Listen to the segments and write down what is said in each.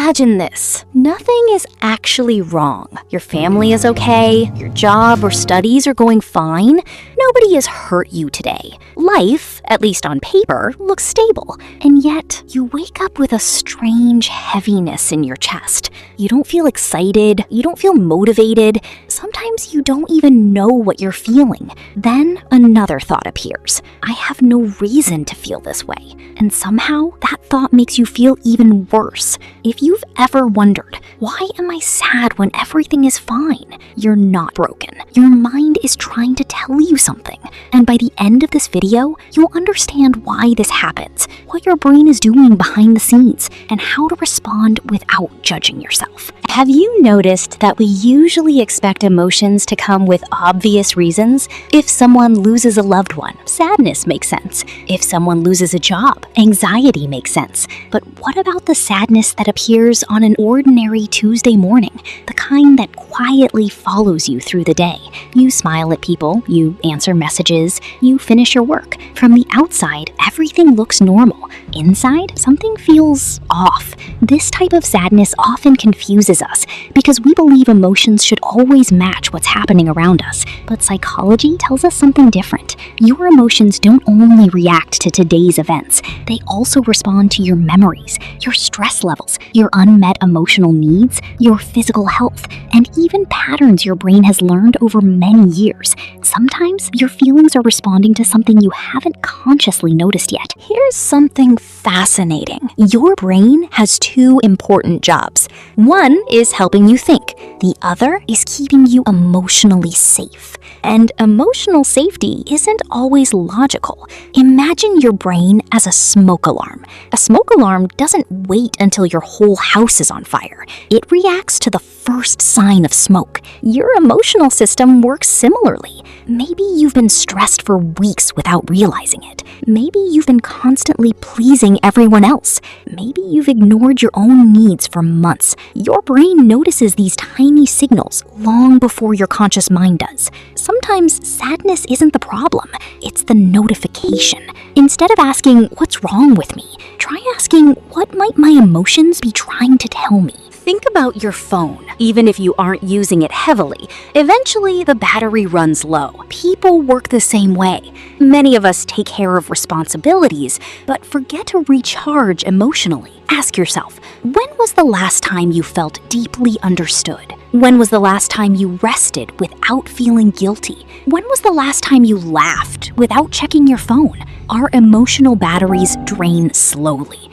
Imagine this. Nothing is actually wrong. Your family is okay, your job or studies are going fine. Nobody has hurt you today. Life, at least on paper, looks stable. And yet, you wake up with a strange heaviness in your chest. You don't feel excited, you don't feel motivated. Sometimes you don't even know what you're feeling. Then another thought appears. I have no reason to feel this way. And somehow, that thought makes you feel even worse. If you've ever wondered, why am I sad when everything is fine? You're not broken. Your mind is trying to tell you something. And by the end of this video, you'll understand why this happens, what your brain is doing behind the scenes, and how to respond without judging yourself. Have you noticed that we usually expect emotions to come with obvious reasons? If someone loses a loved one, sadness makes sense. If someone loses a job, anxiety makes sense. But what about the sadness that appears on an ordinary Tuesday morning, the kind that quietly follows you through the day? You smile at people, you answer messages, you finish your work. From the outside, everything looks normal. Inside, something feels off. This type of sadness often confuses us because we believe emotions should always match what's happening around us. But psychology tells us something different. Your emotions don't only react to today's events, they also respond to your memories, your stress levels, your unmet emotional needs, your physical health, and even patterns your brain has learned over many years. Sometimes your feelings are responding to something you haven't consciously noticed yet. Here's something fascinating. Your brain has two important jobs. One is helping you think. The other is keeping you emotionally safe. And emotional safety isn't always logical. Imagine your brain as a smoke alarm. A smoke alarm doesn't wait until your whole house is on fire. It reacts to the first sign of smoke. Your emotional system works similarly. Maybe you've been stressed for weeks without realizing it. Maybe you've been constantly pleasing everyone else. Maybe you've ignored your own needs for months. Your brain notices these tiny signals long before your conscious mind does. Sometimes sadness isn't the problem, it's the notification. Instead of asking, "What's wrong with me?" try asking, "What might my emotions be trying to tell me?" Think about your phone. Even if you aren't using it heavily, eventually the battery runs low. People work the same way. Many of us take care of responsibilities, but forget to recharge emotionally. Ask yourself, when was the last time you felt deeply understood? When was the last time you rested without feeling guilty? When was the last time you laughed without checking your phone? Our emotional batteries drain slowly.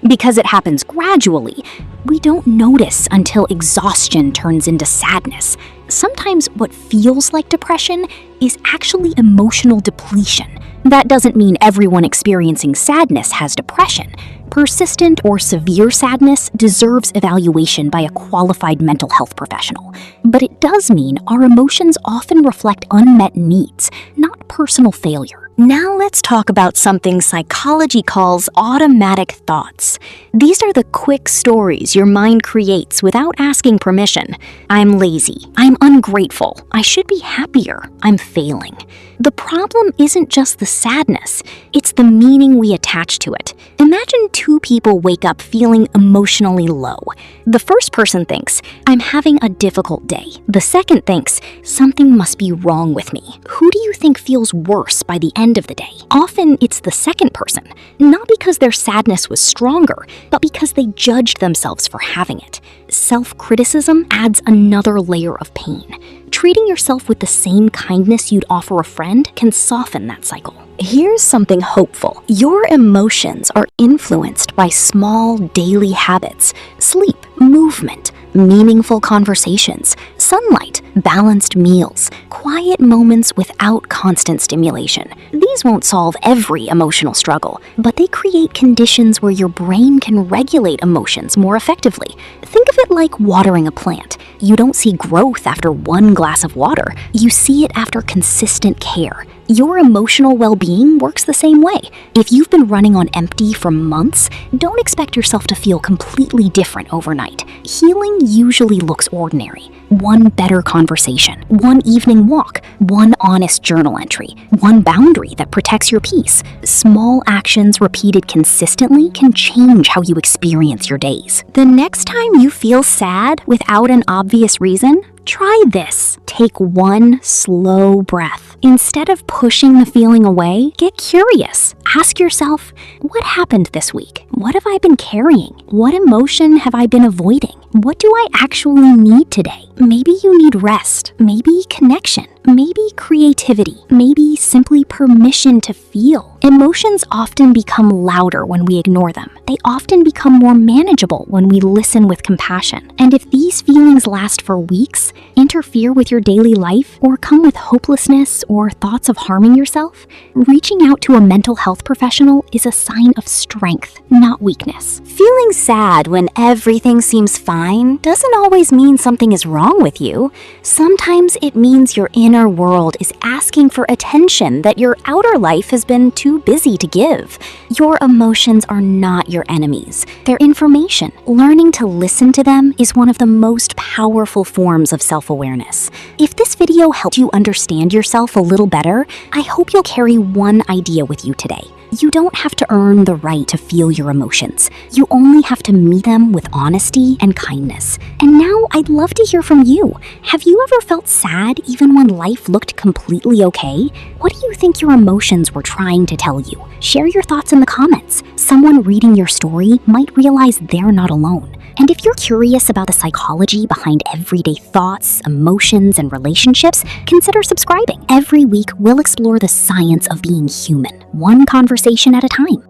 Because it happens gradually, we don't notice until exhaustion turns into sadness. Sometimes what feels like depression is actually emotional depletion. That doesn't mean everyone experiencing sadness has depression. Persistent or severe sadness deserves evaluation by a qualified mental health professional. But it does mean our emotions often reflect unmet needs, not personal failure. Now let's talk about something psychology calls automatic thoughts. These are the quick stories your mind creates without asking permission. I'm lazy. I'm ungrateful. I should be happier. I'm failing. The problem isn't just the sadness, it's the meaning we attach to it. Imagine two people wake up feeling emotionally low. The first person thinks, "I'm having a difficult day." The second thinks, "Something must be wrong with me." Who do you think feels worse by the end of the day? Often it's the second person, not because their sadness was stronger, but because they judged themselves for having it. Self-criticism adds another layer of pain. Treating yourself with the same kindness you'd offer a friend can soften that cycle. Here's something hopeful. Your emotions are influenced by small daily habits: sleep, movement, meaningful conversations, sunlight, balanced meals, quiet moments without constant stimulation. These won't solve every emotional struggle, but they create conditions where your brain can regulate emotions more effectively. Think of it like watering a plant. You don't see growth after one glass of water. You see it after consistent care. Your emotional well-being works the same way. If you've been running on empty for months, don't expect yourself to feel completely different overnight. Healing usually looks ordinary. One better conversation, one evening walk, one honest journal entry, one boundary that protects your peace. Small actions repeated consistently can change how you experience your days. The next time you feel sad without an obvious reason, try this. Take one slow breath. Instead of pushing the feeling away, get curious. Ask yourself, what happened this week? What have I been carrying? What emotion have I been avoiding? What do I actually need today? Maybe you need rest, maybe connection, maybe creativity, maybe simply permission to feel. Emotions often become louder when we ignore them. They often become more manageable when we listen with compassion. And if these feelings last for weeks, interfere with your daily life, or come with hopelessness or thoughts of harming yourself, reaching out to a mental health professional is a sign of strength, not weakness. Feeling sad when everything seems fine doesn't always mean something is wrong with you. Sometimes it means your inner world is asking for attention that your outer life has been too busy to give. Your emotions are not your enemies. They're information. Learning to listen to them is one of the most powerful forms of self-awareness. If this video helped you understand yourself a little better, I hope you'll carry one idea with you today. You don't have to earn the right to feel your emotions. You only have to meet them with honesty and kindness. And now I'd love to hear from you. Have you ever felt sad even when life looked completely okay? What do you think your emotions were trying to tell you? Share your thoughts in the comments. Someone reading your story might realize they're not alone. And if you're curious about the psychology behind everyday thoughts, emotions, and relationships, consider subscribing. Every week, we'll explore the science of being human, one conversation at a time.